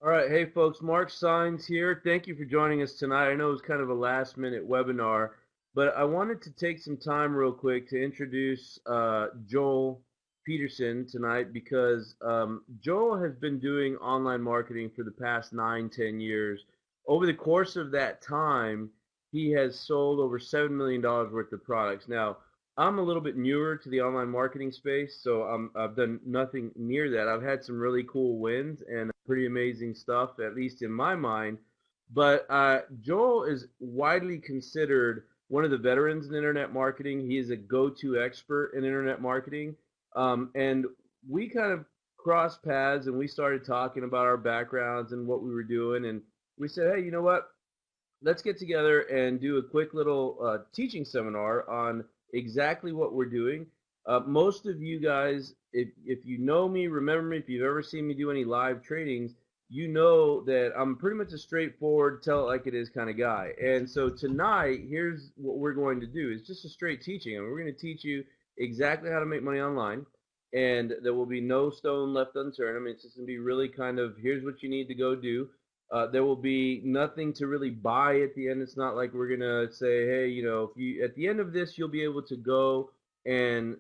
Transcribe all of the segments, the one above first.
All right, hey folks, Mark Signs here. Thank you for joining us tonight. I know it was kind of a last minute webinar, but I wanted to take some time real quick to introduce Joel Peterson tonight because Joel has been doing online marketing for the past 9, 10 years. Over the course of that time, he has sold over $7 million worth of products. Now, I'm a little bit newer to the online marketing space, so I've done nothing near that. I've had some really cool wins and pretty amazing stuff, at least in my mind. But Joel is widely considered one of the veterans in internet marketing. He is a go-to expert in internet marketing. And we kind of crossed paths and we started talking about our backgrounds and what we were doing. And we said, hey, you know what? Let's get together and do a quick little teaching seminar on exactly what we're doing. Most of you guys, if you know me, remember me, if you've ever seen me do any live trainings, you know that I'm pretty much a straightforward, tell it like it is kind of guy. And so tonight, here's what we're going to do. It's just a straight teaching. I mean, we're going to teach you exactly how to make money online. And there will be no stone left unturned. I mean, it's just going to be really kind of, here's what you need to go do. There will be nothing to really buy at the end. It's not like we're gonna say, hey, you know, if you at the end of this, you'll be able to go and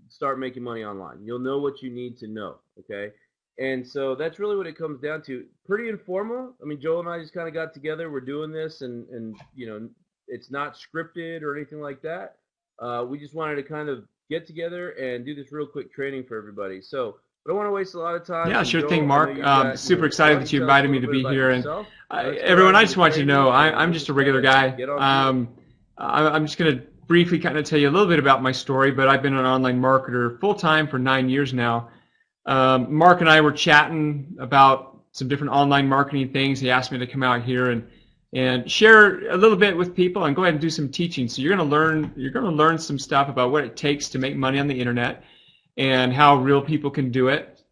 start making money online. You'll know what you need to know, okay? And so that's really what it comes down to. Pretty informal. I mean, Joel and I just kind of got together. We're doing this, and you know, it's not scripted or anything like that. We just wanted to kind of get together and do this real quick training for everybody. So I don't want to waste a lot of time. Yeah, So sure thing, Joel, I know Mark. you've got, Super why excited don't that you you tell us a invited me little to bit be about here. And yourself? Let's get everyone, right I into just the want you to know training, and I'm we'll just just a kind regular of guy. get on to it. I'm just going to briefly kind of tell you a little bit about my story, but I've been an online marketer full time for 9 years now. Mark and I were chatting about some different online marketing things. He asked me to come out here and share a little bit with people and go ahead and do some teaching. So you're going to learn some stuff about what it takes to make money on the internet and how real people can do it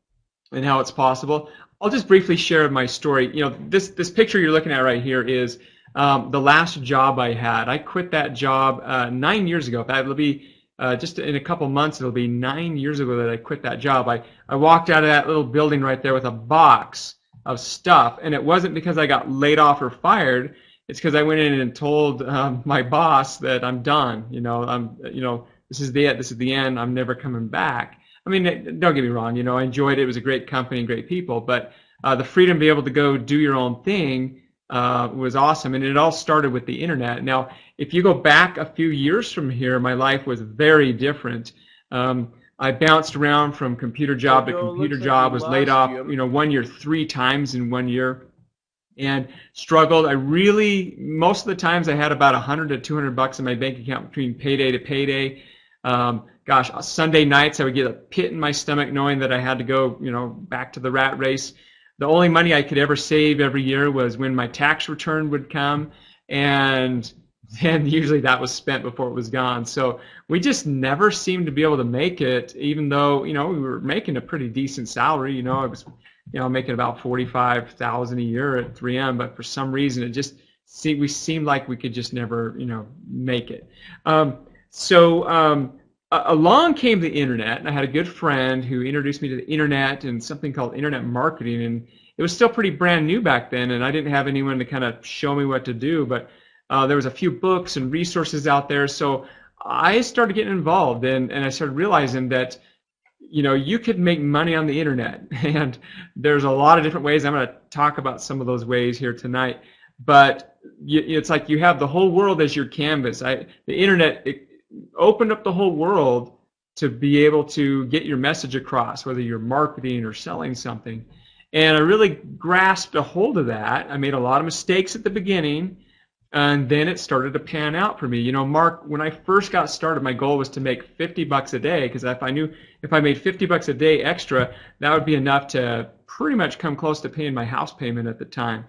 and how it's possible. I'll just briefly share my story. You know, this picture you're looking at right here is the last job I had. I quit that job 9 years ago. It'll be just in a couple months. It'll be 9 years ago that I quit that job. I walked out of that little building right there with a box of stuff, and it wasn't because I got laid off or fired. It's because I went in and told my boss that I'm done. This is the end. I'm never coming back. I mean, don't get me wrong. I enjoyed it. It was a great company and great people, but the freedom to be able to go do your own thing was awesome. And it all started with the internet. Now, if you go back a few years from here, my life was very different. I bounced around from computer So job to Joel, it computer looks like we job, was laid lost off, you. 1 year, 3 times in 1 year, and struggled. Most of the times I had about 100 to 200 bucks in my bank account between payday to payday. Gosh, Sunday nights I would get a pit in my stomach knowing that I had to go, back to the rat race. The only money I could ever save every year was when my tax return would come, and then usually that was spent before it was gone. So we just never seemed to be able to make it, even though, we were making a pretty decent salary. I was, making about 45,000 a year at 3M, but for some reason we seemed like we could just never, make it. Along came the internet, and I had a good friend who introduced me to the internet and something called internet marketing, and it was still pretty brand new back then, and I didn't have anyone to kind of show me what to do, but there was a few books and resources out there, so I started getting involved, and I started realizing that you could make money on the internet, and there's a lot of different ways. I'm going to talk about some of those ways here tonight, but it's like you have the whole world as your canvas. The internet opened up the whole world to be able to get your message across, whether you're marketing or selling something. And I really grasped a hold of that. I made a lot of mistakes at the beginning, and then it started to pan out for me. Mark, when I first got started, my goal was to make 50 bucks a day, because if I knew if I made 50 bucks a day extra, that would be enough to pretty much come close to paying my house payment at the time.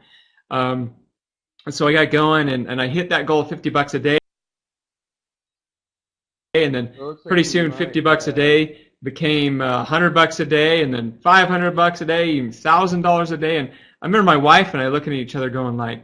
So I got going, and I hit that goal of 50 bucks a day. And then So it looks like pretty we soon might 50 bucks a day became 100 bucks a day, and then 500 bucks a day, even $1,000 a day. And I remember my wife and I looking at each other going like,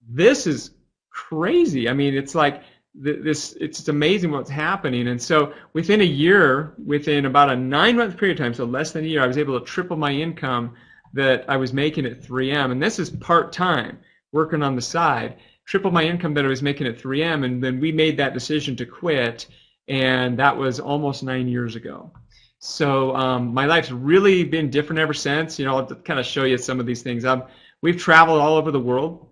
this is crazy. I mean, it's like it's amazing what's happening. And so within a year, within about a 9-month period of time, so less than a year, I was able to triple my income that I was making at 3M, and this is part-time, working on the side, triple my income that I was making at 3M, and then we made that decision to quit, and that was almost 9 years ago. So my life's really been different ever since. I'll kind of show you some of these things. We've traveled all over the world.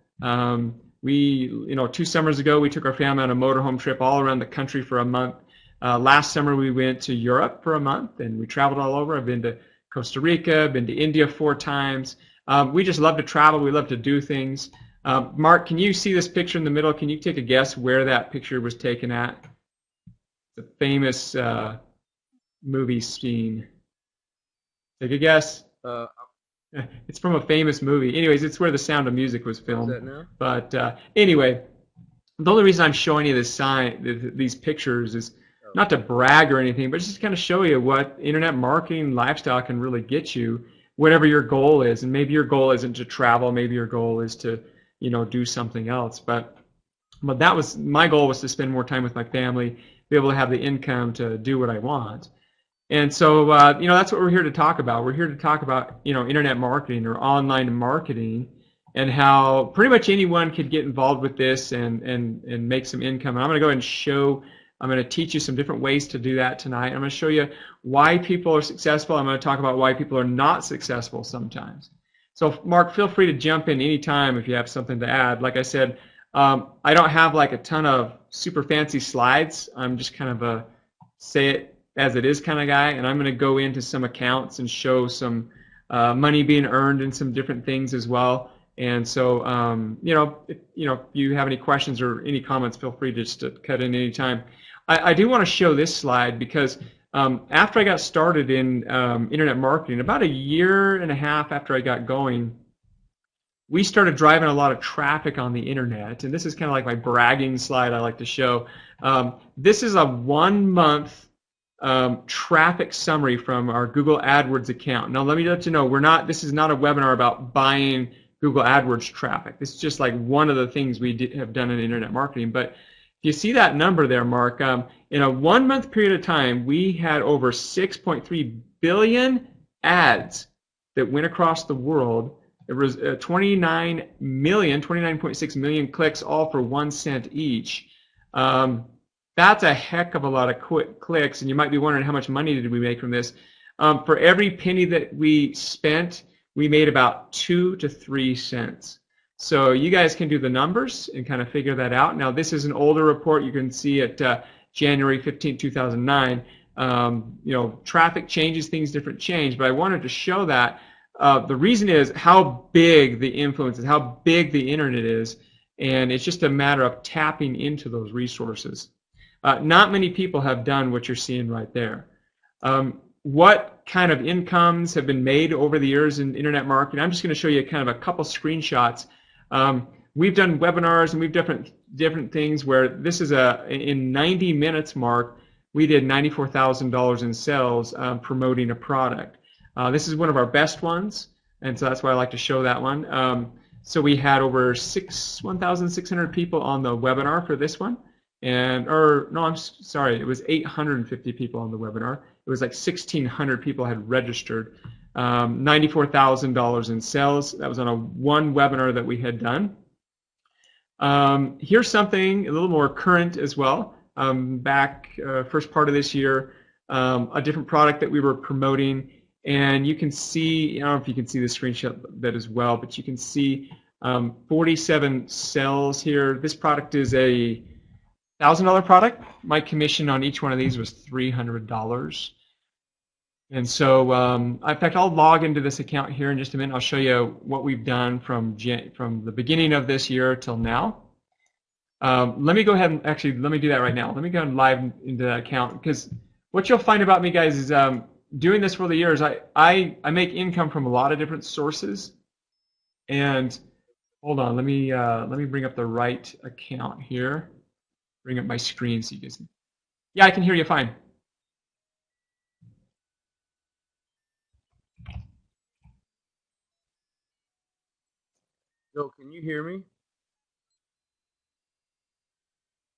We, 2 summers ago, we took our family on a motorhome trip all around the country for a month. Last summer, we went to Europe for a month, and we traveled all over. I've been to Costa Rica, been to India 4 times. We just love to travel. We love to do things. Mark, can you see this picture in the middle? Can you take a guess where that picture was taken at? The famous movie scene. Take a guess. It's from a famous movie. Anyways, it's where The Sound of Music was filmed. What's that now? But anyway, the only reason I'm showing you these pictures is not to brag or anything, but just to kind of show you what internet marketing lifestyle can really get you, whatever your goal is. And maybe your goal isn't to travel. Maybe your goal is to, do something else. But that was my goal, was to spend more time with my family, be able to have the income to do what I want. And so, that's what we're here to talk about. We're here to talk about, internet marketing or online marketing, and how pretty much anyone could get involved with this and make some income. And I'm going to go ahead and I'm going to teach you some different ways to do that tonight. I'm going to show you why people are successful. I'm going to talk about why people are not successful sometimes. So, Mark, feel free to jump in anytime if you have something to add. Like I said, I don't have like a ton of super fancy slides. I'm just kind of a say it as it is kind of guy, and I'm going to go into some accounts and show some money being earned in some different things as well. And so, if you have any questions or any comments, feel free just to cut in any time. I do want to show this slide because after I got started in internet marketing, about 1.5 years after I got going, we started driving a lot of traffic on the internet. And this is kind of like my bragging slide I like to show. This is a 1-month traffic summary from our Google AdWords account. Now, let me let you know, this is not a webinar about buying Google AdWords traffic. This is just like one of the things we have done in internet marketing. But if you see that number there, Mark, in a 1-month period of time, we had over 6.3 billion ads that went across the world. There was 29.6 million clicks, all for 1 cent each. That's a heck of a lot of clicks, and you might be wondering, how much money did we make from this? For every penny that we spent, we made about 2 to 3 cents. So you guys can do the numbers and kind of figure that out. Now, this is an older report. You can see it January 15, 2009. Traffic changes, things change, but I wanted to show that the reason is how big the influence is, how big the internet is, and it's just a matter of tapping into those resources. Not many people have done what you're seeing right there. What kind of incomes have been made over the years in internet marketing? I'm just going to show you kind of a couple screenshots. We've done webinars and we've different things where this is in 90 minutes, Mark, we did $94,000 in sales promoting a product. This is one of our best ones, and so that's why I like to show that one. So we had over 1,600 people on the webinar for this one. It was 850 people on the webinar. It was like 1,600 people had registered. $94,000 in sales. That was on one webinar that we had done. Here's something a little more current as well. Back first part of this year, a different product that we were promoting, and you can see, I don't know if you can see the screenshot that as well, but you can see 47 sales here. This product is a $1,000 product. My commission on each one of these was $300. And so, in fact, I'll log into this account here in just a minute. I'll show you what we've done from the beginning of this year till now. Let me go ahead and let me do that right now. Let me go and live into that account, because what you'll find about me, guys, is doing this for the years, I make income from a lot of different sources. And hold on, let me bring up the right account here. Bring up my screen so you guys can. Yeah, I can hear you fine. Joe, can you hear me?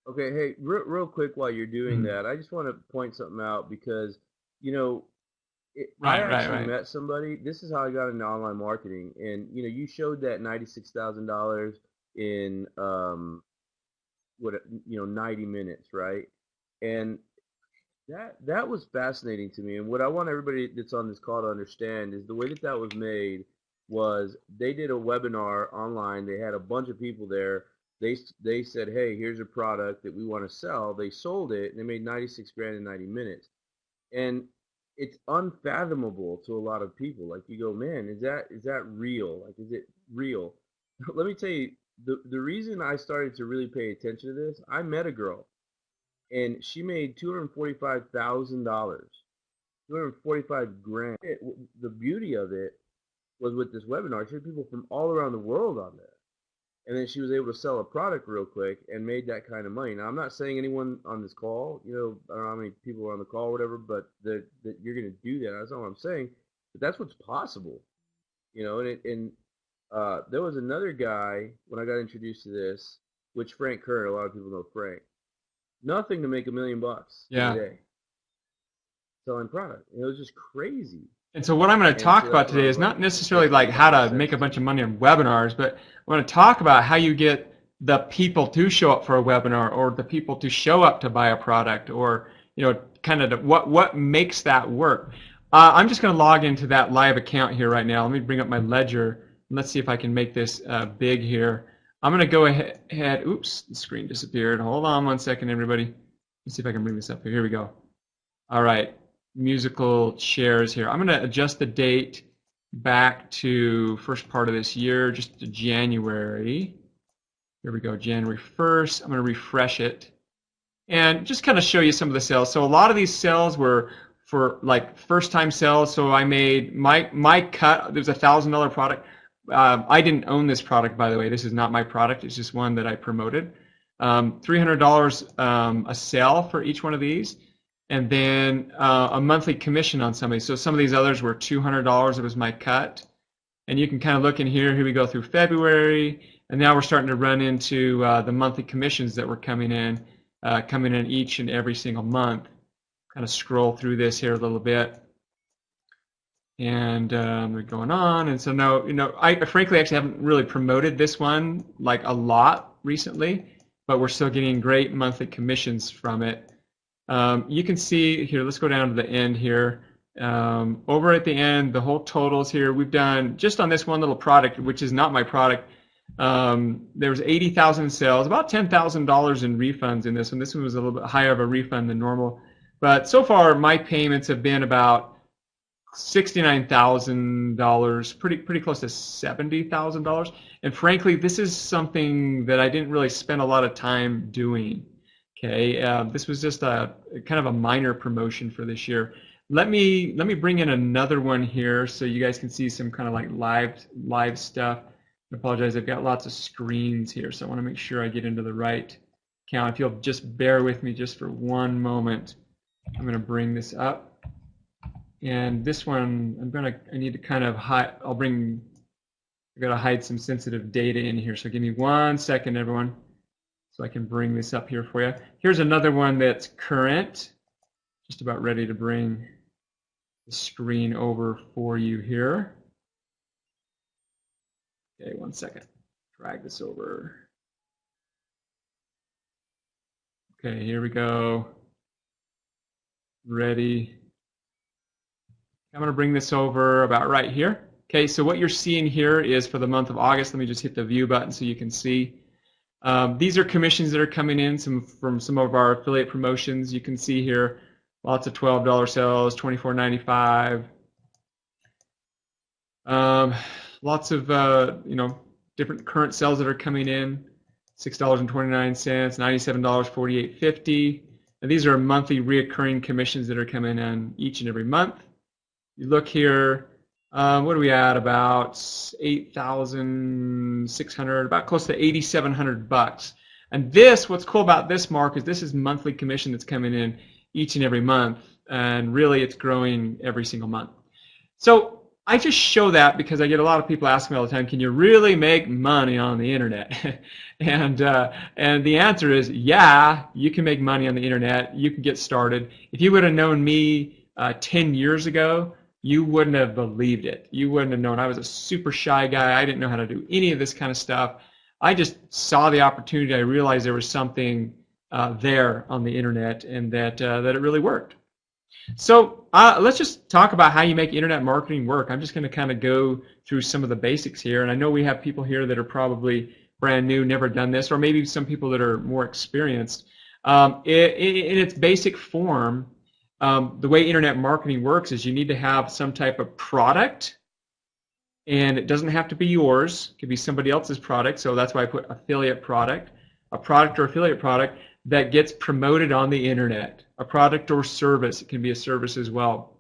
Okay, hey, real quick while you're doing that, I just want to point something out, because, I Right. actually met somebody. This is how I got into online marketing, and you showed that $96,000 in what 90 minutes, right? And that was fascinating to me. And what I want everybody that's on this call to understand is the way that that was made was they did a webinar online. They had a bunch of people there. They said, hey, here's a product that we want to sell. They sold it and they made 96 grand in 90 minutes. And it's unfathomable to a lot of people. Like you go, man, is that real? Like, is it real? Let me tell you, the reason I started to really pay attention to this, I met a girl and she made $245,000, 245 grand. The beauty of it was with this webinar, she had people from all around the world on there. And then she was able to sell a product real quick and made that kind of money. Now, I'm not saying anyone on this call, I don't know how many people are on the call or whatever, but that you're going to do that. That's not what I'm saying. But that's what's possible, and there was another guy when I got introduced to this, which Frank Kern, a lot of people know Frank. Nothing to make $1 million in a Yeah. day selling product. It was just crazy. And so what I'm going to And talk so about that's what I today was is not like, necessarily that like made a how lot of to make sense a to bunch of me. money on webinars, but I want to talk about how you get the people to show up for a webinar or the people to show up to buy a product or, kind of what makes that work. I'm just going to log into that live account here right now. Let me bring up my ledger and let's see if I can make this big here. I'm going to go ahead. Oops, the screen disappeared. Hold on one second, everybody. Let's see if I can bring this up here. Here we go. All right. Musical chairs here. I'm going to adjust the date back to first part of this year, just to January. Here we go, January 1st. I'm going to refresh it and just kind of show you some of the sales. So a lot of these sales were for like first time sales. So I made my cut. There's $1,000 product. I didn't own this product, by the way. This is not my product. It's just one that I promoted. $300 a sale for each one of these. And then a monthly commission on somebody. So some of these others were $200. It was my cut. And you can kind of look in here. Here we go through February. And now we're starting to run into the monthly commissions that were coming in each and every single month. Kind of scroll through this here a little bit. And we're going on. And so now, I frankly actually haven't really promoted this one like a lot recently, but we're still getting great monthly commissions from it. You can see here, let's go down to the end here. Over at the end, the whole totals here, we've done just on this one little product, which is not my product. There was 80,000 sales, about $10,000 in refunds in this one. This one was a little bit higher of a refund than normal. But so far, my payments have been about $69,000, pretty close to $70,000. And frankly, this is something that I didn't really spend a lot of time doing. Okay, this was just a kind of a minor promotion for this year. Let me bring in another one here so you guys can see some kind of like live stuff. I apologize, I've got lots of screens here, so I want to make sure I get into the right account. If you'll just bear with me just for one moment, I'm going to bring this up. And this one, I need to kind of hide. I've got to hide some sensitive data in here. So give me 1 second, everyone, so I can bring this up here for you. Here's another one that's current. Just about ready to bring the screen over for you here. Okay, 1 second. Drag this over. Okay, here we go. Ready. I'm going to bring this over about right here. Okay, so what you're seeing here is for the month of August. Let me just hit the view button so you can see. These are commissions that are coming in from some of our affiliate promotions. You can see here lots of $12 sales, $24.95. Lots of different current sales that are coming in. $6.29, $97, $48.50. And these are monthly reoccurring commissions that are coming in each and every month. You look here, what are we at? About 8,600, about close to 8,700 bucks. And this, what's cool about this, Mark, is this is monthly commission that's coming in each and every month, and really it's growing every single month. So I just show that because I get a lot of people asking me all the time, can you really make money on the internet? And the answer is, yeah, you can make money on the internet. You can get started. If you would have known me 10 years ago, you wouldn't have believed it. You wouldn't have known. I was a super shy guy. I didn't know how to do any of this kind of stuff. I just saw the opportunity. I realized there was something there on the internet, and that it really worked. So let's just talk about how you make internet marketing work. I'm just going to kind of go through some of the basics here, and I know we have people here that are probably brand new, never done this, or maybe some people that are more experienced. In its basic form, the way internet marketing works is you need to have some type of product, and it doesn't have to be yours. It could be somebody else's product, so that's why I put affiliate product, a product or affiliate product that gets promoted on the internet, a product or service. It can be a service as well.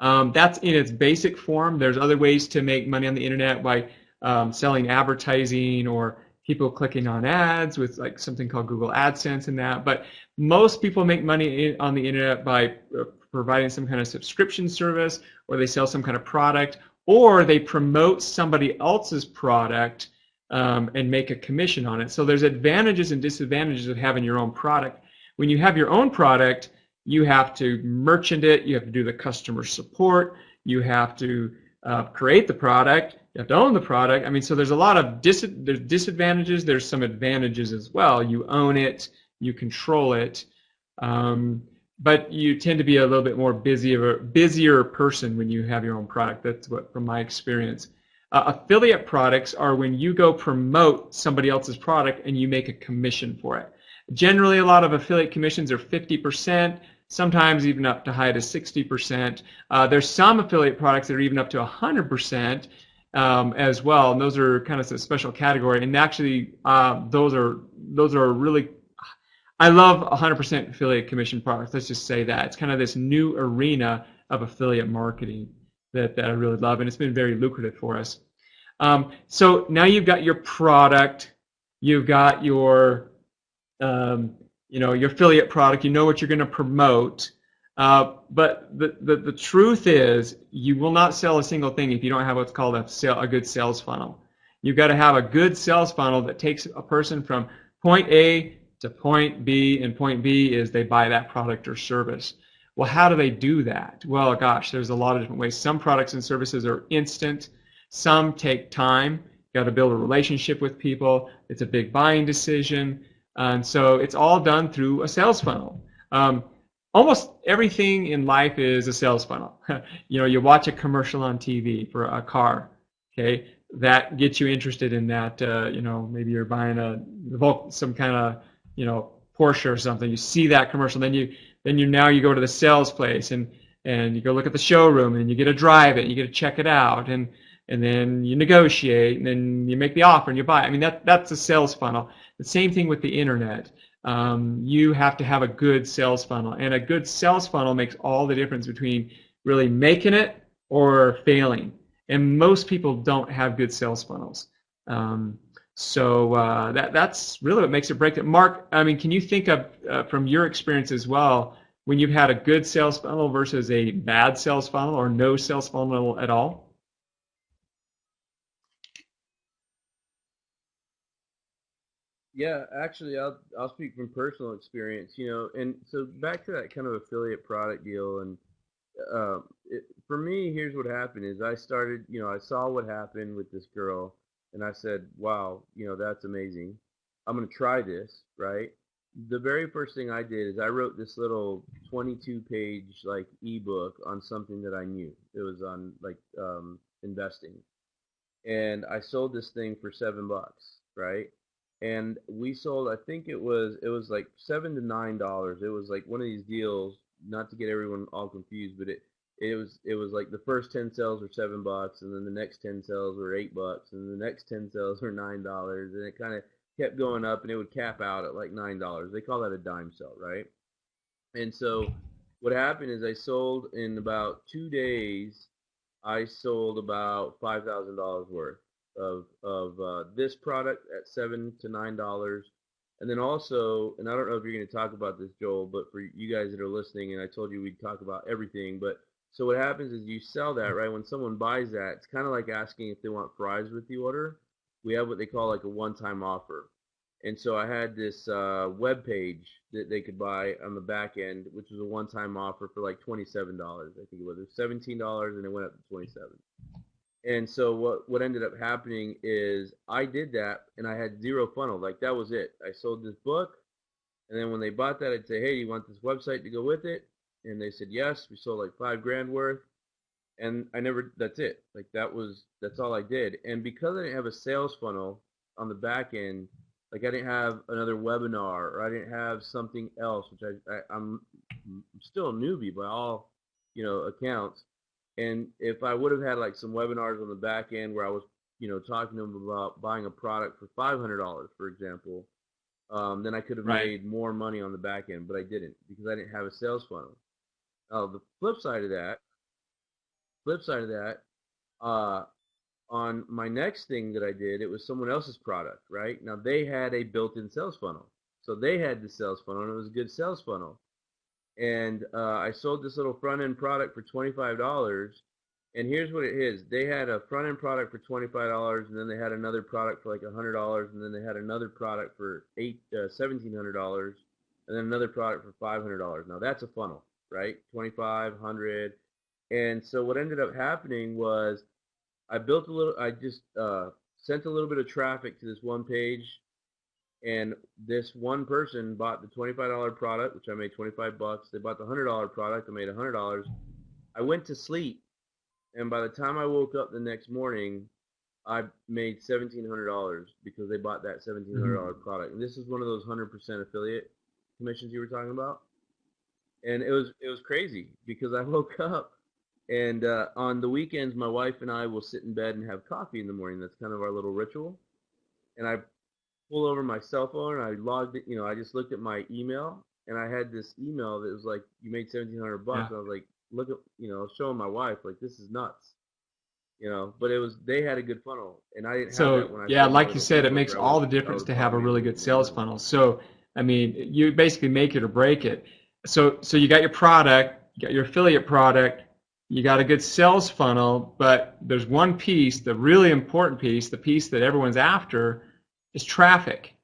That's in its basic form. There's other ways to make money on the internet by selling advertising or people clicking on ads with like something called Google AdSense and that. But most people make money on the internet by providing some kind of subscription service, or they sell some kind of product, or they promote somebody else's product and make a commission on it. So there's advantages and disadvantages of having your own product. When you have your own product, you have to merchant it, you have to do the customer support, you have to create the product, you have to own the product. I mean, so there's a lot of there's disadvantages, there's some advantages as well. You own it, you control it, but you tend to be a little bit more busier person when you have your own product. That's what, from my experience. Affiliate products are when you go promote somebody else's product and you make a commission for it. Generally, a lot of affiliate commissions are 50%, sometimes even up to high to 60%. There's some affiliate products that are even up to 100% as well, and those are kind of a special category. And actually, those are really, I love 100% affiliate commission products. Let's just say that. It's kind of this new arena of affiliate marketing that I really love, and it's been very lucrative for us. So now you've got your product, you've got your your affiliate product, you know what you're going to promote, but the truth is you will not sell a single thing if you don't have what's called a good sales funnel. You've got to have a good sales funnel that takes a person from point A to point B, and point B is they buy that product or service. Well, how do they do that? Well, gosh, there's a lot of different ways. Some products and services are instant. Some take time. You've got to build a relationship with people. It's a big buying decision. And so it's all done through a sales funnel. Almost everything in life is a sales funnel. You watch a commercial on TV for a car, okay? That gets you interested in that. Maybe you're buying some kind of, Porsche or something. You see that commercial, then you go to the sales place and you go look at the showroom and you get to drive it and you get to check it out and then you negotiate and then you make the offer and you buy. I mean, that's a sales funnel. The same thing with the internet. You have to have a good sales funnel, and a good sales funnel makes all the difference between really making it or failing. And most people don't have good sales funnels. So that's really what makes it break it. Mark, I mean, can you think of, from your experience as well, when you've had a good sales funnel versus a bad sales funnel or no sales funnel at all? Yeah, actually, I'll speak from personal experience, and so back to that kind of affiliate product deal, and for me, here's what happened is I started, I saw what happened with this girl, and I said, wow, that's amazing. I'm gonna try this, right? The very first thing I did is I wrote this little 22-page like ebook on something that I knew. It was on like investing, and I sold this thing for $7, right? And we sold, I think it was like $7 to $9. It was like one of these deals, not to get everyone all confused, but it was like the first 10 sales were $7, and then the next 10 sales were $8, and the next 10 sales were $9, and it kind of kept going up, and it would cap out at like $9. They call that a dime sell, right? And so what happened is I sold in about 2 days. I sold about $5,000 worth of this product at $7 to $9, and then also, and I don't know if you're going to talk about this, Joel, but for you guys that are listening, and I told you we'd talk about everything, but so what happens is you sell that, right? When someone buys that, it's kind of like asking if they want fries with the order. We have what they call like a one-time offer. And so I had this web page that they could buy on the back end, which was a one-time offer for like $27. I think it was $17, and it went up to 27. And so what ended up happening is I did that, and I had zero funnel. Like that was it. I sold this book, and then when they bought that, I'd say, hey, do you want this website to go with it? And they said yes. We sold like $5,000 worth, and I never. That's it. Like that's all I did. And because I didn't have a sales funnel on the back end, like I didn't have another webinar, or I didn't have something else, which I'm still a newbie by all accounts. And if I would have had like some webinars on the back end where I was talking to them about buying a product for $500, for example, then I could have Right. made more money on the back end, but I didn't because I didn't have a sales funnel. The flip side of that, uh, on my next thing that I did, it was someone else's product, right? Now they had a built-in sales funnel. So they had the sales funnel, and it was a good sales funnel. And I sold this little front-end product for $25. And here's what it is. They had a front-end product for $25, and then they had another product for like $100, and then they had another product for $1,700, and then another product for $500. Now that's a funnel, right? 25, 100. And so what ended up happening was I just sent a little bit of traffic to this one page, and this one person bought the $25 product, which I made 25 bucks. They bought the $100 product, I made $100. I went to sleep, and by the time I woke up the next morning, I made $1,700 because they bought that $1,700 product. And this is one of those 100% affiliate commissions you were talking about. And it was crazy because I woke up, and on the weekends, my wife and I will sit in bed and have coffee in the morning. That's kind of our little ritual. And I pull over my cell phone, and I logged it. I just looked at my email, and I had this email that was like, "You made $1,700 bucks." Yeah. And I was like, "Look at," I was showing my wife, like, "This is nuts." But they had a good funnel, and I didn't have that when I Yeah, sold my like you little said, it ebook makes where all the I difference was to have a really good automating sales emails. funnel. So, I mean, you basically make it or break it. So you got your product, you got your affiliate product, you got a good sales funnel, but there's one piece, the really important piece, the piece that everyone's after, is traffic.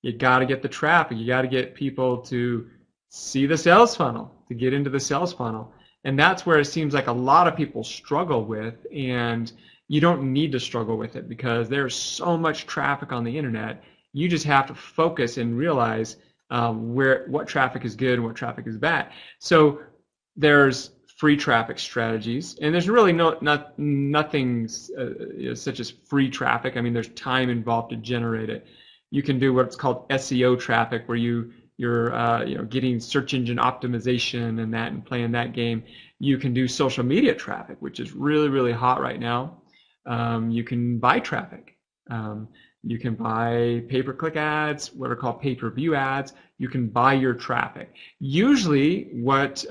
You got to get the traffic. You got to get people to see the sales funnel, to get into the sales funnel. And that's where it seems like a lot of people struggle with, and you don't need to struggle with it because there's so much traffic on the internet. You just have to focus and realize what traffic is good and what traffic is bad. So there's free traffic strategies, and there's really nothing such as free traffic. I mean, there's time involved to generate it. You can do what's called SEO traffic, where you're getting search engine optimization and playing that game. You can do social media traffic, which is really, really hot right now. You can buy traffic. You can buy pay-per-click ads, what are called pay-per-view ads. You can buy your traffic. Usually what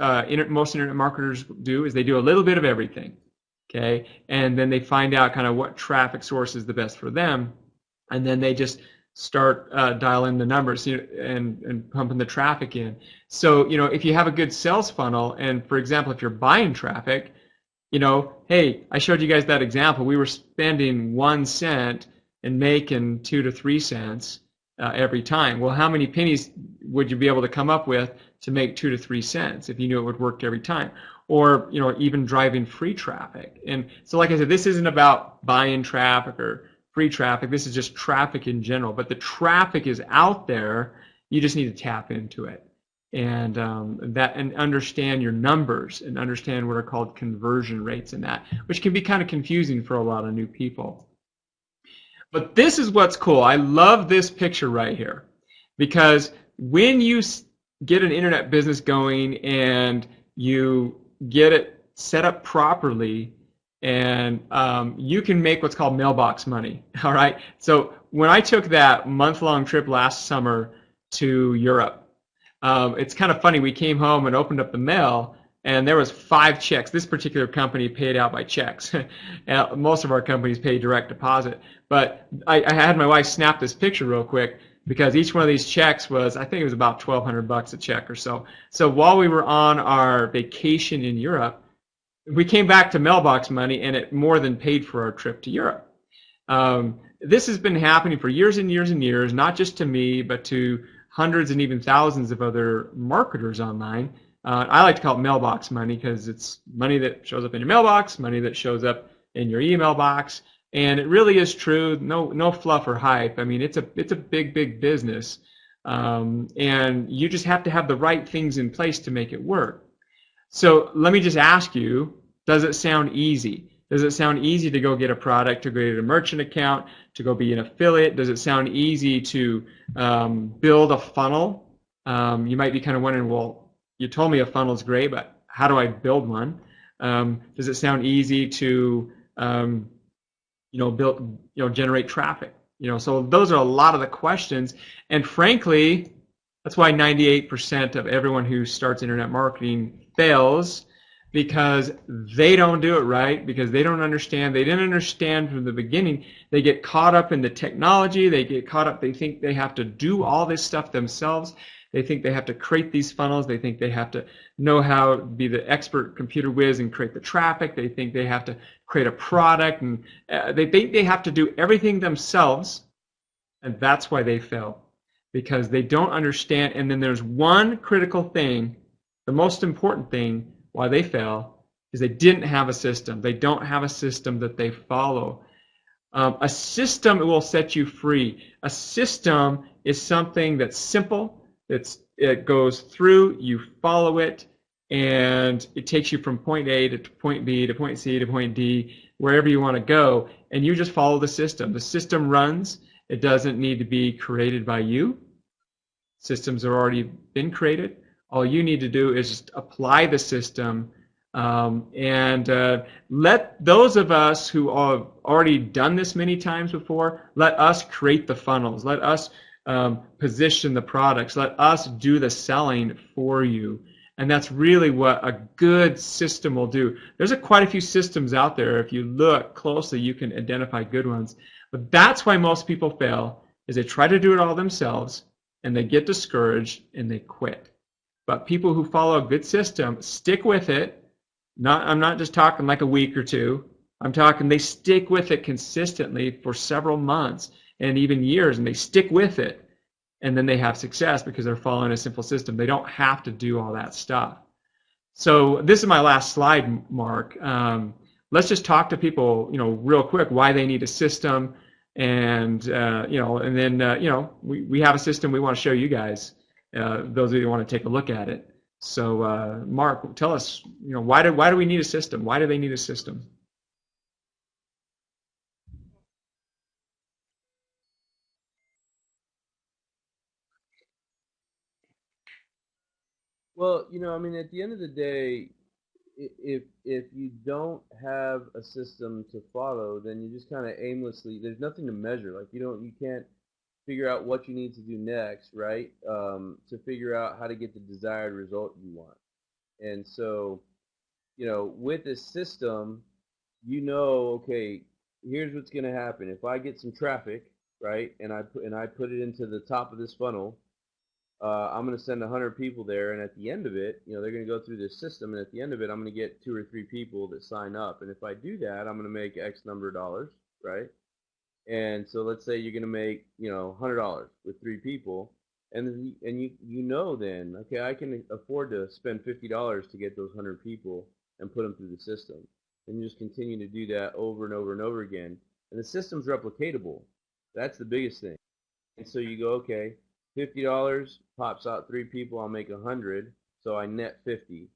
most internet marketers do is they do a little bit of everything, okay? And then they find out kind of what traffic source is the best for them, and then they just start dialing the numbers and pumping the traffic in. So, if you have a good sales funnel, and for example, if you're buying traffic, hey, I showed you guys that example. We were spending 1 cent and making 2 to 3 cents every time. Well, how many pennies would you be able to come up with to make 2 to 3 cents if you knew it would work every time? Or even driving free traffic. And so, like I said, this isn't about buying traffic or free traffic. This is just traffic in general. But the traffic is out there. You just need to tap into it. And and understand your numbers and understand what are called conversion rates in that, which can be kind of confusing for a lot of new people. But this is what's cool. I love this picture right here, because when you get an internet business going and you get it set up properly, and you can make what's called mailbox money. All right. So when I took that month-long trip last summer to Europe, it's kind of funny. We came home and opened up the mail, and there was 5 checks. This particular company paid out by checks. Most of our companies pay direct deposit. But I had my wife snap this picture real quick, because each one of these checks was, I think it was about $1,200 a check or so. So while we were on our vacation in Europe, we came back to mailbox money, and it more than paid for our trip to Europe. This has been happening for years and years and years, not just to me, but to hundreds and even thousands of other marketers online. I like to call it mailbox money because it's money that shows up in your mailbox, money that shows up in your email box, and it really is true. No fluff or hype. I mean, it's a big business, and you just have to have the right things in place to make it work. So let me just ask you: does it sound easy? Does it sound easy to go get a product, to go get a merchant account, to go be an affiliate? Does it sound easy to build a funnel? You might be kind of wondering, well, you told me a funnel is great, but how do I build one? Does it sound easy to generate traffic? So those are a lot of the questions, and frankly, that's why 98% of everyone who starts internet marketing fails, because they don't do it right, because they don't understand. They didn't understand from the beginning. They get caught up in the technology. They get caught up. They think they have to do all this stuff themselves. They think they have to create these funnels. They think they have to know how to be the expert computer whiz and create the traffic. They think they have to create a product, and they think they have to do everything themselves, and that's why they fail, because they don't understand. And then there's one critical thing, the most important thing why they fail, is they didn't have a system. They don't have a system that they follow. A system will set you free. A system is something that's simple. It goes through, you follow it, and it takes you from point A to point B to point C to point D, wherever you want to go, and you just follow the system. The system runs. It doesn't need to be created by you. Systems have already been created. All you need to do is just apply the system, and let those of us who have already done this many times before, let us create the funnels. Let us position the products. Let us do the selling for you. And that's really what a good system will do. There's quite a few systems out there. If you look closely, you can identify good ones. But that's why most people fail, is they try to do it all themselves, and they get discouraged, and they quit. But people who follow a good system stick with it. I'm not just talking like a week or two. I'm talking they stick with it consistently for several months and even years, and they stick with it, and then they have success because they're following a simple system. They don't have to do all that stuff. So this is my last slide, Mark. Let's just talk to people, real quick, why they need a system, and and then we have a system we want to show you guys. Those of you who want to take a look at it. So, Mark, tell us, why do we need a system? Why do they need a system? Well, at the end of the day, if you don't have a system to follow, then you just kind of aimlessly. There's nothing to measure. Like you can't figure out what you need to do next, right? To figure out how to get the desired result you want. And so, with a system, okay, here's what's going to happen. If I get some traffic, right, and I put it into the top of this funnel, I'm going to send 100 people there, and at the end of it, they're going to go through this system, and at the end of it, I'm going to get 2 or 3 people that sign up. And if I do that, I'm going to make X number of dollars, right? And so let's say you're going to make, $100 with 3 people, and then, okay, I can afford to spend $50 to get those 100 people and put them through the system. And you just continue to do that over and over and over again. And the system's replicatable. That's the biggest thing. And so you go, okay, $50 pops out 3 people, I'll make 100, so I net 50.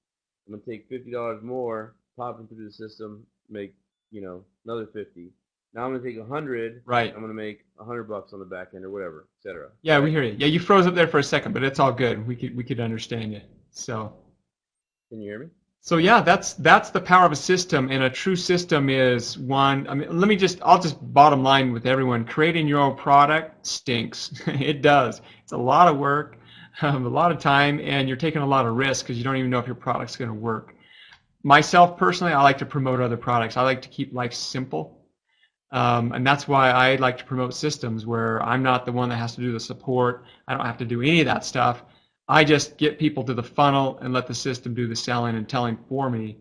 I'm going to take $50 more, pop them through the system, make, another 50. Now I'm going to take 100. Right. I'm going to make $100 on the back end or whatever, etc. Yeah, we hear you. Yeah, you froze up there for a second, but it's all good. We could understand you. So. Can you hear me? So yeah, that's the power of a system, and a true system is one. I mean, I'll just bottom line with everyone: creating your own product stinks. It does. It's a lot of work, a lot of time, and you're taking a lot of risk because you don't even know if your product's going to work. Myself personally, I like to promote other products. I like to keep life simple. And that's why I like to promote systems where I'm not the one that has to do the support. I don't have to do any of that stuff. I just get people to the funnel and let the system do the selling and telling for me.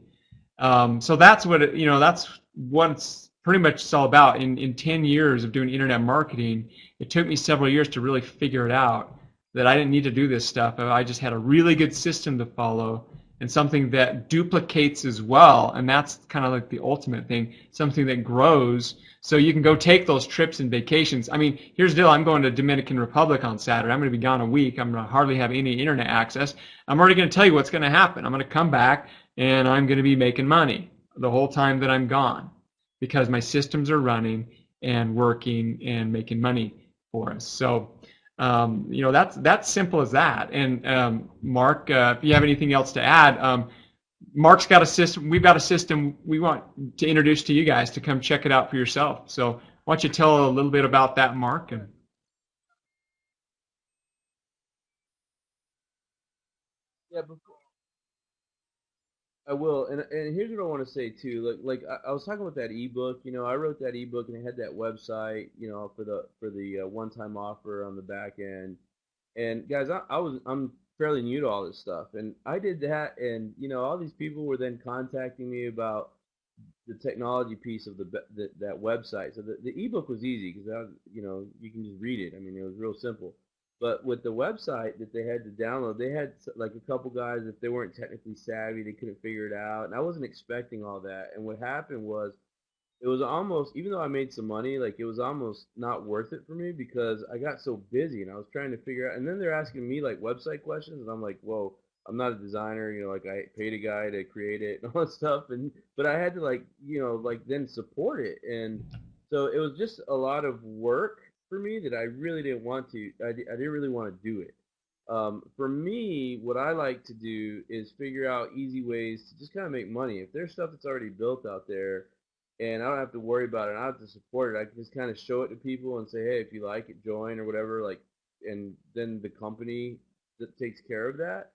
So that's what that's what's pretty much it's all about. In 10 years of doing internet marketing, it took me several years to really figure it out that I didn't need to do this stuff. I just had a really good system to follow and something that duplicates as well. And that's kind of like the ultimate thing, something that grows so you can go take those trips and vacations. I mean, here's the deal. I'm going to Dominican Republic on Saturday. I'm going to be gone a week. I'm going to hardly have any internet access. I'm already going to tell you what's going to happen. I'm going to come back and I'm going to be making money the whole time that I'm gone because my systems are running and working and making money for us. So, that's simple as that. And Mark, if you have anything else to add, Mark's got a system. We've got a system we want to introduce to you guys to come check it out for yourself. So why don't you tell a little bit about that, Mark? And Yeah, I will, and here's what I want to say too. I was talking about that ebook. I wrote that ebook and I had that website. For the one-time offer on the back end. And guys, I'm fairly new to all this stuff, and I did that, and all these people were then contacting me about the technology piece of that website. So the ebook was easy because you can just read it. I mean, it was real simple. But with the website that they had to download, they had like a couple guys, if they weren't technically savvy, they couldn't figure it out. And I wasn't expecting all that. And what happened was it was almost, even though I made some money, like it was almost not worth it for me because I got so busy and I was trying to figure out. And then they're asking me like website questions, and I'm like, whoa, I'm not a designer. Like I paid a guy to create it and all that stuff, and but I had to like then support it, and so it was just a lot of work for me that I really didn't want to. I didn't really want to do it. For me, what I like to do is figure out easy ways to just kind of make money. If there's stuff that's already built out there and I don't have to worry about it, I don't have to support it, I can just kind of show it to people and say, hey, if you like it, join or whatever, and then the company that takes care of that.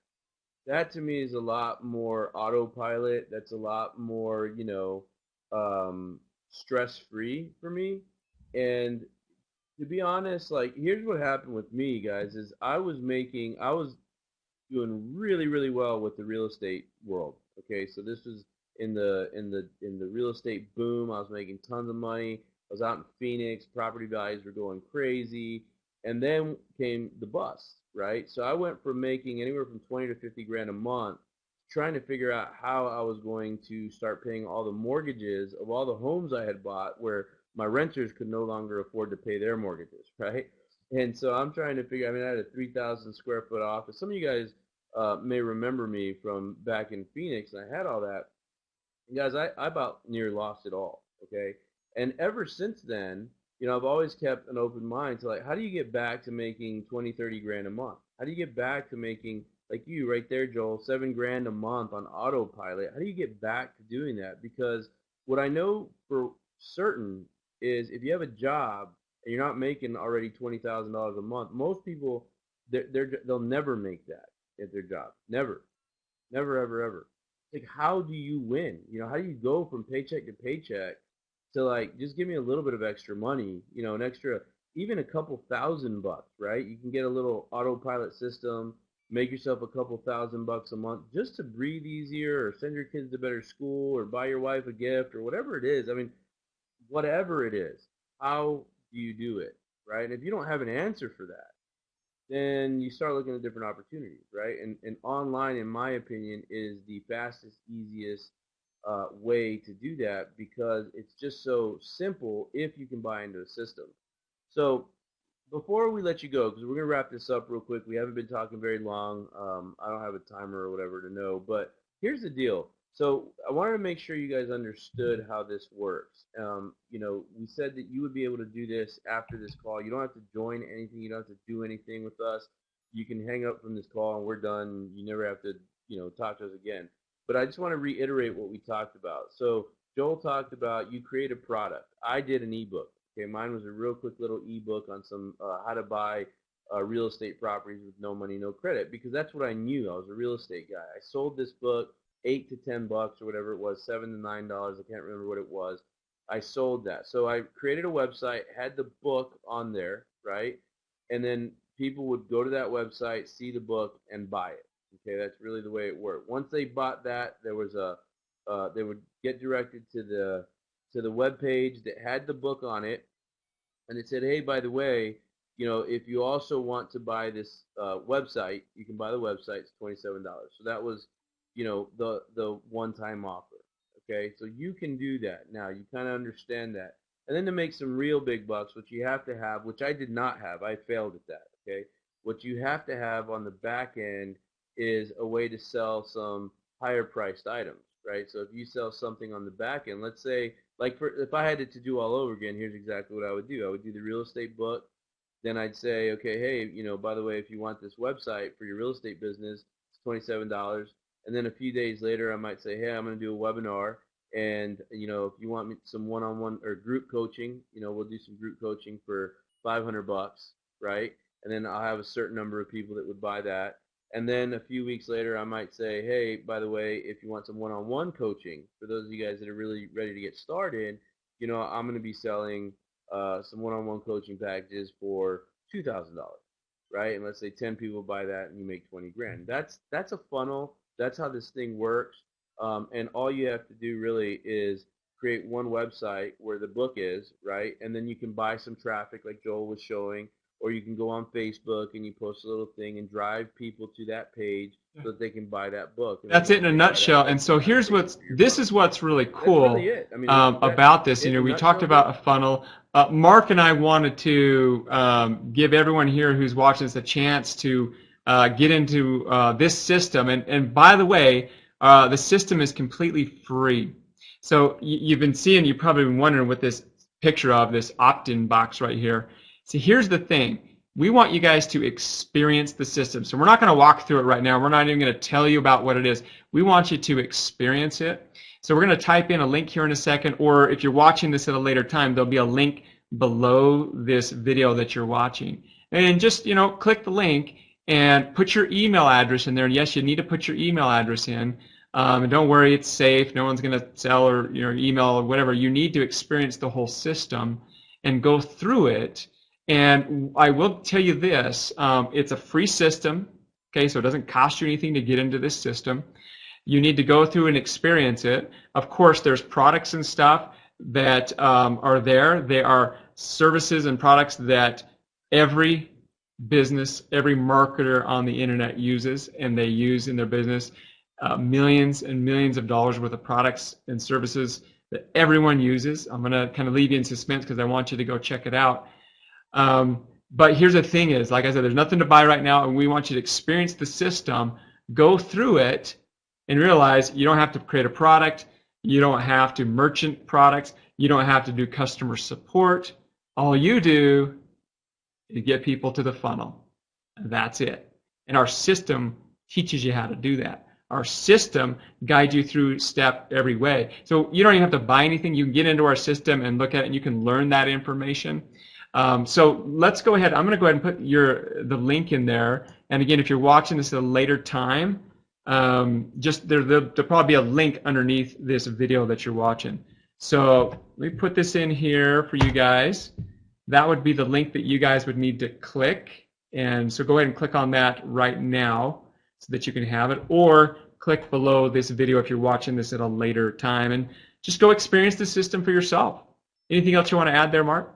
That to me is a lot more autopilot. That's a lot more, stress free for me. And to be honest, like here's what happened with me, guys, is I was doing really, really well with the real estate world. Okay, so this was in the real estate boom. I was making tons of money. I was out in Phoenix. Property values were going crazy, and then came the bust. Right, so I went from making anywhere from 20 to 50 grand a month, trying to figure out how I was going to start paying all the mortgages of all the homes I had bought, where my renters could no longer afford to pay their mortgages. Right, and so I'm trying to figure. I mean, I had a 3,000 square foot office. Some of you guys may remember me from back in Phoenix, and I had all that. And guys, I about near lost it all. Okay, and ever since then, I've always kept an open mind to like, how do you get back to making 20, 30 grand a month? How do you get back to making like you right there, Joel, 7 grand a month on autopilot? How do you get back to doing that? Because what I know for certain is if you have a job and you're not making already $20,000 a month, most people they'll never make that at their job. Never, never, ever, ever. Like, how do you win? How do you go from paycheck to paycheck to like just give me a little bit of extra money? An extra, even a couple $1,000, right? You can get a little autopilot system, make yourself a couple $1,000 a month just to breathe easier, or send your kids to better school, or buy your wife a gift, or whatever it is. I mean, whatever it is, how do you do it, right? And if you don't have an answer for that, then you start looking at different opportunities, right? And online, in my opinion, is the fastest, easiest way to do that because it's just so simple if you can buy into the system. So before we let you go, because we're going to wrap this up real quick, we haven't been talking very long. I don't have a timer or whatever to know, but here's the deal. So I wanted to make sure you guys understood how this works. We said that you would be able to do this after this call. You don't have to join anything. You don't have to do anything with us. You can hang up from this call and we're done. You never have to, talk to us again. But I just want to reiterate what we talked about. So Joel talked about you create a product. I did an ebook. Okay, mine was a real quick little ebook on some how to buy real estate properties with no money, no credit, because that's what I knew. I was a real estate guy. I sold this book $8 to $10 or whatever it was, $7 to $9. I can't remember what it was. I sold that. So I created a website, had the book on there, right? And then people would go to that website, see the book, and buy it. Okay, that's really the way it worked. Once they bought that, there was they would get directed to to the web page that had the book on it, and it said, hey, by the way, if you also want to buy this website, you can buy the website. It's $27. So that was, the one-time offer. Okay, so you can do that now. You kind of understand that. And then to make some real big bucks, what you have to have, which I did not have, I failed at that. Okay, what you have to have on the back end is a way to sell some higher priced items, right? So if you sell something on the back end, let's say, like if I had it to do all over again, here's exactly what I would do. I would do the real estate book. Then I'd say, okay, hey, by the way, if you want this website for your real estate business, it's $27. And then a few days later, I might say, hey, I'm going to do a webinar. And, if you want me some one-on-one or group coaching, we'll do some group coaching for $500, right? And then I'll have a certain number of people that would buy that. And then a few weeks later, I might say, hey, by the way, if you want some one-on-one coaching, for those of you guys that are really ready to get started, I'm going to be selling some one-on-one coaching packages for $2,000, right? And let's say 10 people buy that and you make 20 grand. That's a funnel. That's how this thing works. And all you have to do really is create one website where the book is, right? And then you can buy some traffic like Joel was showing, or you can go on Facebook and you post a little thing and drive people to that page so that they can buy that book. That's it in a nutshell. And so here's this is what's really cool about this. We talked about a funnel. Mark and I wanted to give everyone here who's watching this a chance to get into this system. And by the way, the system is completely free. So you've been seeing, you've probably been wondering what this picture of, this opt-in box right here. So here's the thing. We want you guys to experience the system. So we're not going to walk through it right now. We're not even going to tell you about what it is. We want you to experience it. So we're going to type in a link here in a second, or if you're watching this at a later time, there'll be a link below this video that you're watching. And just, click the link and put your email address in there. And yes, you need to put your email address in. And don't worry, it's safe. No one's going to sell or email or whatever. You need to experience the whole system and go through it. And I will tell you this, it's a free system, okay, so it doesn't cost you anything to get into this system. You need to go through and experience it. Of course, there's products and stuff that are there. They are services and products that every business, every marketer on the internet uses, and they use in their business. Millions and millions of dollars worth of products and services that everyone uses. I'm going to kind of leave you in suspense because I want you to go check it out. But here's the thing is, like I said, there's nothing to buy right now, and we want you to experience the system, go through it, and realize you don't have to create a product, you don't have to merchant products, you don't have to do customer support. All you do is get people to the funnel. That's it. And our system teaches you how to do that. Our system guides you through step every way. So you don't even have to buy anything. You can get into our system and look at it, and you can learn that information. So let's go ahead. I'm going to go ahead and put the link in there. And again, if you're watching this at a later time, just there'll probably be a link underneath this video that you're watching. So let me put this in here for you guys. That would be the link that you guys would need to click. And so go ahead and click on that right now so that you can have it, or click below this video if you're watching this at a later time, and just go experience the system for yourself. Anything else you want to add there, Mark?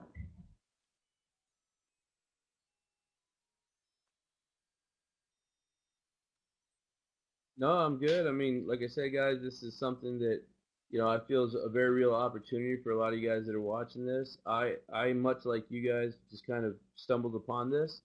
No, I'm good. I mean, like I said, guys, this is something that, I feel is a very real opportunity for a lot of you guys that are watching this. I much like you guys, just kind of stumbled upon this,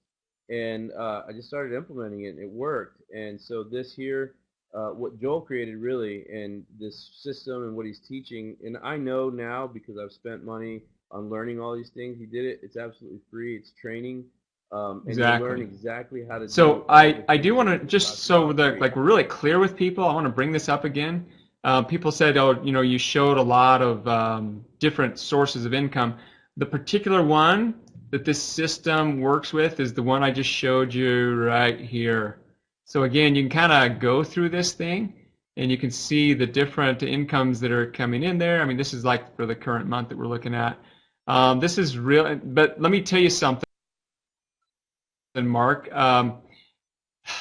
and I just started implementing it, and it worked. And so this here, what Joel created really, and this system and what he's teaching, and I know now because I've spent money on learning all these things. He did it. It's absolutely free. It's training. And Exactly. you learn exactly how to So do I do want to, just so like we're really clear with people, I want to bring this up again. People said, oh, you showed a lot of different sources of income. The particular one that this system works with is the one I just showed you right here. So again, you can kind of go through this thing and you can see the different incomes that are coming in there. I mean, this is like for the current month that we're looking at. This is real, but let me tell you something, Mark.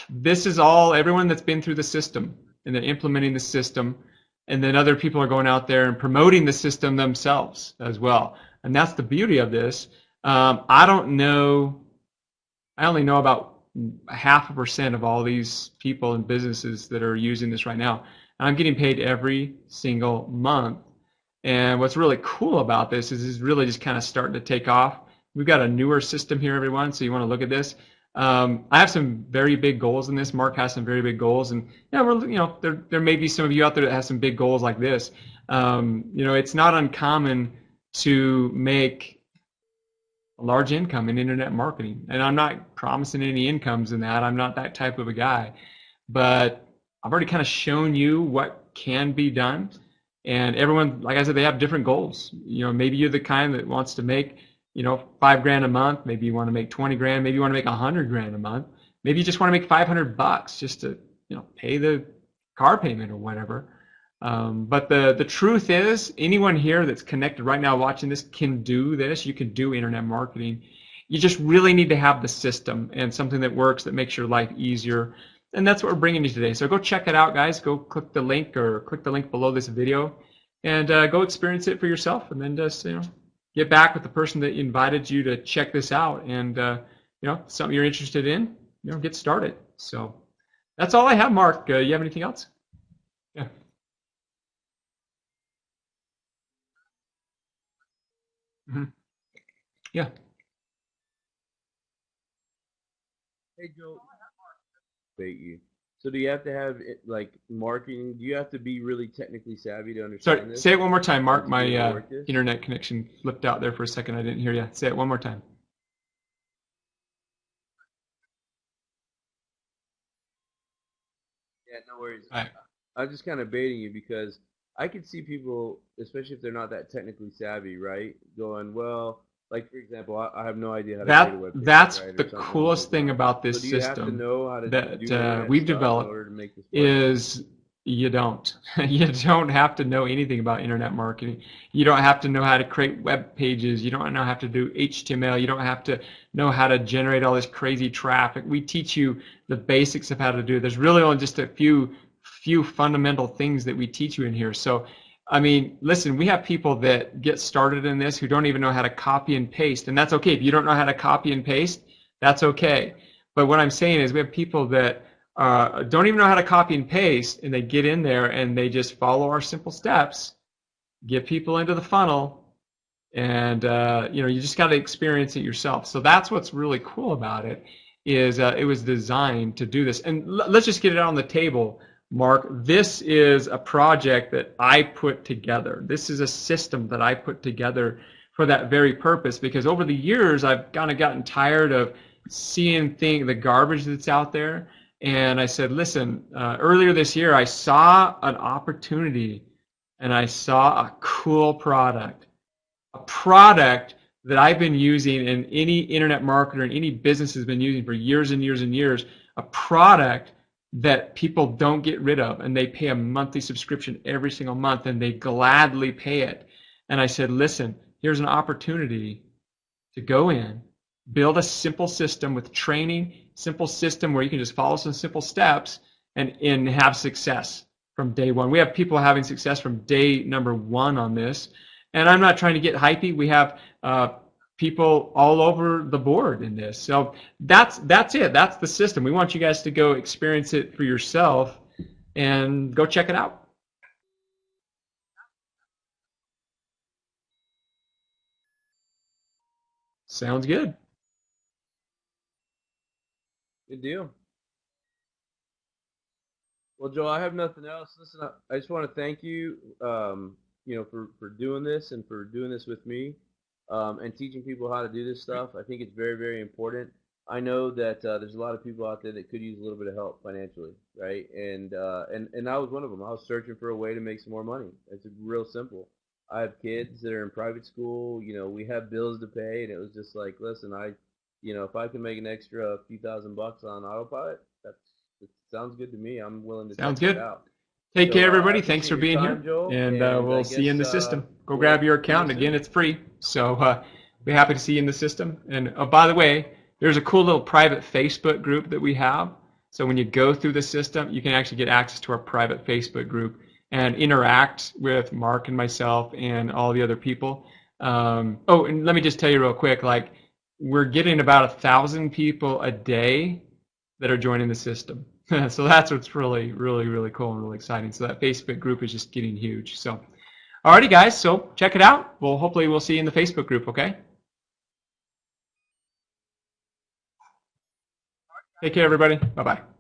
This is all everyone that's been through the system and they're implementing the system. and then other people are going out there and promoting the system themselves as well. And that's the beauty of this. I don't know. I only know about 0.5% of all these people and businesses that are using this right now. And I'm getting paid every single month. And what's really cool about this is it's really just kind of starting to take off. We've got a newer system here, everyone, so you want to look at this. I have some very big goals in this. Mark has some very big goals, and there may be some of you out there that have some big goals like this. It's not uncommon to make a large income in internet marketing, and I'm not promising any incomes in that. I'm not that type of a guy, but I've already kind of shown you what can be done. And everyone, like I said, they have different goals. Maybe you're the kind that wants to make $5,000 a month. Maybe you want to make 20 grand. Maybe you want to make 100 grand a month. Maybe you just want to make $500 just to, pay the car payment or whatever. But the truth is, anyone here that's connected right now watching this can do this. You can do internet marketing. You just really need to have the system and something that works, that makes your life easier. And that's what we're bringing you today. So go check it out, guys. Go click the link below this video and go experience it for yourself. And then just, get back with the person that invited you to check this out, and something you're interested in, get started. So that's all I have, Mark. You have anything else? Yeah. Mm-hmm. Yeah. Hey, Joe. Bait you. So do you have to have like marketing? Do you have to be really technically savvy to understand Sorry, this? say it one more time, Mark. My internet connection flipped out there for a second. I didn't hear you. Say it one more time. Yeah, no worries. All right. I'm just kind of baiting you because I could see people, especially if they're not that technically savvy, right? Going, well, like for example, I have no idea how to create a webpage. That's right, the coolest thing about this system that we've developed is you don't. You don't have to know anything about internet marketing. You don't have to know how to create web pages. You don't have to do HTML. You don't have to know how to generate all this crazy traffic. We teach you the basics of how to do it. There's really only just a few fundamental things that we teach you in here. So I mean, listen, we have people that get started in this who don't even know how to copy and paste, and that's okay. If you don't know how to copy and paste, that's okay. But what I'm saying is we have people that don't even know how to copy and paste, and they get in there and they just follow our simple steps, get people into the funnel, and you just got to experience it yourself. So that's what's really cool about it, is it was designed to do this. And let's just get it out on the table. Mark, this is a project that I put together. This is a system that I put together for that very purpose, because over the years I've kind of gotten tired of seeing the garbage that's out there. And I said, listen, earlier this year I saw an opportunity and I saw a cool product. A product that I've been using and any internet marketer and any business has been using for years and years and years. A product that people don't get rid of, and they pay a monthly subscription every single month, and they gladly pay it. And I said, listen, here's an opportunity to go in, build a simple system with training, simple system where you can just follow some simple steps and have success from day one. We have people having success from day number one on this. And I'm not trying to get hypey. We have people all over the board in this. So that's it. That's the system. We want you guys to go experience it for yourself and go check it out. Sounds good. Good deal. Well, Joel, I have nothing else. Listen, I just want to thank you, for doing this and for doing this with me. And teaching people how to do this stuff. I think it's very, very important. I know that there's a lot of people out there that could use a little bit of help financially, right? And I was one of them. I was searching for a way to make some more money. It's real simple. I have kids that are in private school. We have bills to pay, and it was just like, listen, if I can make an extra few $1,000 on autopilot, that sounds good to me. I'm willing to check it out. Take care, everybody. Thanks for being here. Joel, and we'll see you in the system. Go grab your account. Again, it's free. So be happy to see you in the system. And by the way, there's a cool little private Facebook group that we have. So when you go through the system, you can actually get access to our private Facebook group. and interact with Mark and myself and all the other people. Oh, and let me just tell you real quick, like we're getting about 1,000 people a day that are joining the system. So that's what's really, really, really cool and really exciting. So that Facebook group is just getting huge. So, alrighty, guys. So check it out. Well, hopefully we'll see you in the Facebook group. Okay. Take care, everybody. Bye bye.